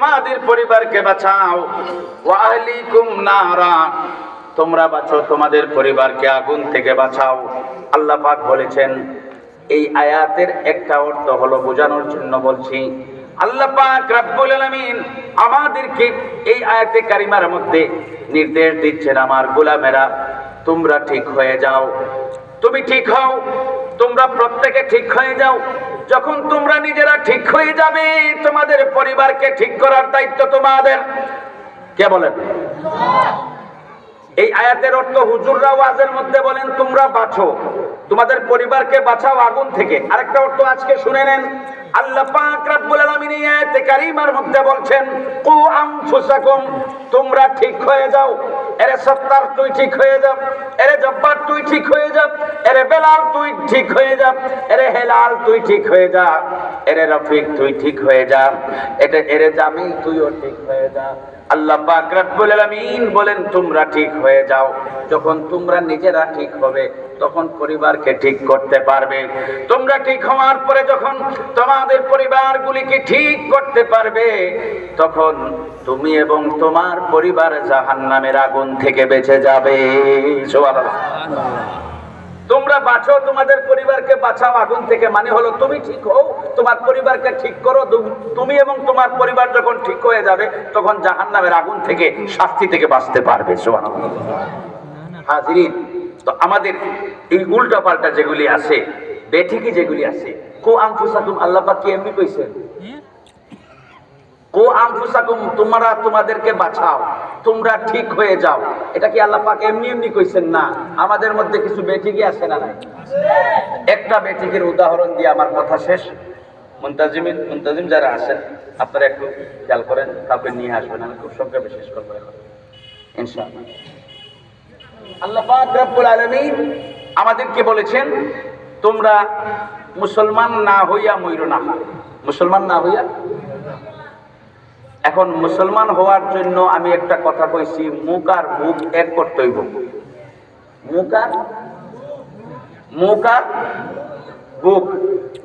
তোমাদের পরিবারকে বাঁচাও। ওয়া আহলিকুম নারা, তোমরা বাঁচো তোমাদের পরিবারকে আগুন থেকে বাঁচাও। আল্লাহ পাক বলেছেন, এই আয়াতের একটা অর্থ হলো বোঝানোর জন্য বলছি। আল্লাহ পাক রব্বুল আলামিন আমাদেরকে এই আয়াতে কারিমার মধ্যে নির্দেশ দিচ্ছেন, আমার গোলামেরা তোমরা ঠিক হয়ে যাও। তুমি ঠিক হও, তোমরা প্রত্যেকে ঠিক হয়ে যাও। যখন তোমরা নিজেরা ঠিক হয়ে যাবে, তোমাদের পরিবারকে ঠিক করার দায়িত্ব তোমাদের। কে বলেন? এই আয়াতের অর্থ হুজুররা ওয়াজের মধ্যে বলেন তোমরা বাঁচো, তোমাদের পরিবারকে বাঁচাও আগুন থেকে। আরেকটা অর্থ আজকে শুনে নেন। আল্লাহ পাক রব্বুল আলামিন এই আয়াতে কারিমার মধ্যে বলছেন, কু আনফুসাকুম, তোমরা ঠিক হয়ে যাও। এরে সত্তার তুই ঠিক হয়ে যা, এরে জব্বার তুই ঠিক হয়ে যা, এরে বেলাল তুই ঠিক হয়ে যা, এরে হেলাল তুই ঠিক হয়ে যা, এরে রফিক তুই ঠিক হয়ে যা, এরে জামিল তুইও ঠিক হয়ে যা। আল্লাহ পাক রব্বুল আলামিন বলেন তোমরা ঠিক হয়ে যাও। যখন তোমরা নিজেরা ঠিক হবে, তখন পরিবারকে ঠিক করতে পারবে। তোমরা ঠিক হওয়ার পরে যখন তোমাদের পরিবারগুলিকে ঠিক করতে পারবে, তখন তুমি এবং তোমার পরিবার জাহান্নামের আগুন থেকে বেঁচে যাবে। সুবহানাল্লাহ। তোমরা বাঁচো, তোমাদের পরিবারকে বাঁচাও আগুন থেকে, মানে হলো তুমি ঠিক হও, তোমার পরিবারকে ঠিক করো। তুমি এবং তোমার পরিবার যখন ঠিক হয়ে যাবে, তখন জাহান্নামের আগুন থেকে, শাস্তি থেকে বাঁচতে পারবে। সুবহানাল্লাহ। হাজিরিন, তো আমাদের এই উল্টা পাল্টা যেগুলি আছে, বেঠিকই যেগুলি আছে, কো আনফুসাকুম, আল্লাহ পাক কি এমনি কইছেন? কো আনফুসাকুম, তোমরা তোমাদেরকে বাঁচাও, তোমরা ঠিক হয়ে যাও। এটা কি আল্লাহ পাক এমনি এমনি কইছেন? না, আমাদের মধ্যে কিছু বেঠিকই আছে না নাই? একটা বেঠিকের উদাহরণ দিয়ে আমার কথা শেষ। মুনতাজিম যারা আছেন আপনারা একটু খেয়াল করেন, কাউকে নিয়ে আসবেন, আমি খুব সংক্ষেপে শেষ করবো এখন ইনশাআল্লাহ। আল্লাহ পাক রব্বুল আলামিন আমাদেরকে বলেছেন, তোমরা মুসলমান না হইয়া মইরো না। মুসলমান না হইয়া, এখন মুসলমান হওয়ার জন্য আমি একটা কথা কইছি, মুখ আর বুক এক করতে হইব।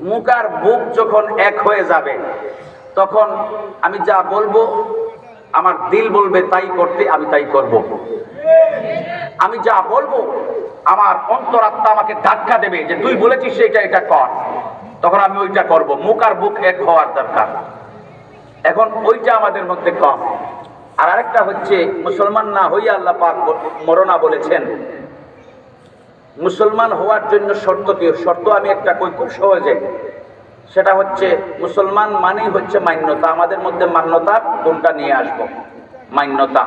মুখ আর বুক যখন এক হয়ে যাবে, তখন আমি যা বলবো আমার দিল বলবে তাই করতে, আমি তাই করব। আমি যা বলবো আমার অন্তরাত্মা আমাকে ধাক্কা দেবে যে তুই বলেছিস এটা কর, তখন আমি ওইটা করব। মুখ আর বুক এক হওয়ার দরকার। এখন ওইটা আমাদের মধ্যে কম। আর আরেকটা হচ্ছে, মুসলমান না হইয়া আল্লাহ পাক মরনা বলেছেন। মুসলমান হওয়ার জন্য শর্ত আমি একটা কই খুব সহজে, সেটা হচ্ছে মুসলমান মানেই হচ্ছে মান্যতা। আমাদের মধ্যে মান্যতার কোনটা নিয়ে আসবো? মান্যতা।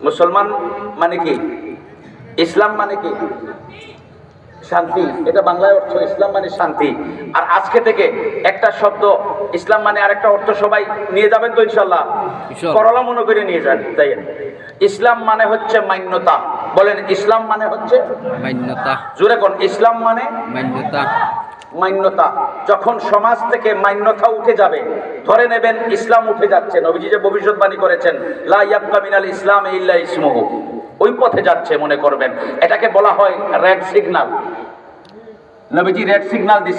মুসলমান মানে কি? ইসলাম মানে কি? শান্তি। এটা বাংলায় অর্থ, ইসলাম মানে শান্তি। আর আজকে থেকে একটা শব্দ ইসলাম মানে আরেকটা অর্থ সবাই নিয়ে যাবেন তো ইনশাআল্লাহ? করলা মনে করে নিয়ে যান। তাই ইসলাম মানে হচ্ছে মান্যতা। বলেন, ইসলাম মানে হচ্ছে মান্যতা। জোরে কোন, ইসলাম মানে মান্যতা। মান্যতা। যখন সমাজ থেকে মান্যতা উঠে যাবে, ধরে নেবেন ইসলাম উঠে যাচ্ছে, নবীজি যে ভবিষ্যৎবাণী করেছেন, লা ইয়াবকা মিনাল ইসলাম ইল্লা ইসমুহু, ওই পথে যাচ্ছে মনে করবেন। এটাকে বলা হয় রেড সিগন্যাল। নবীজি রেড সিগন্যাল দিয়েছেন।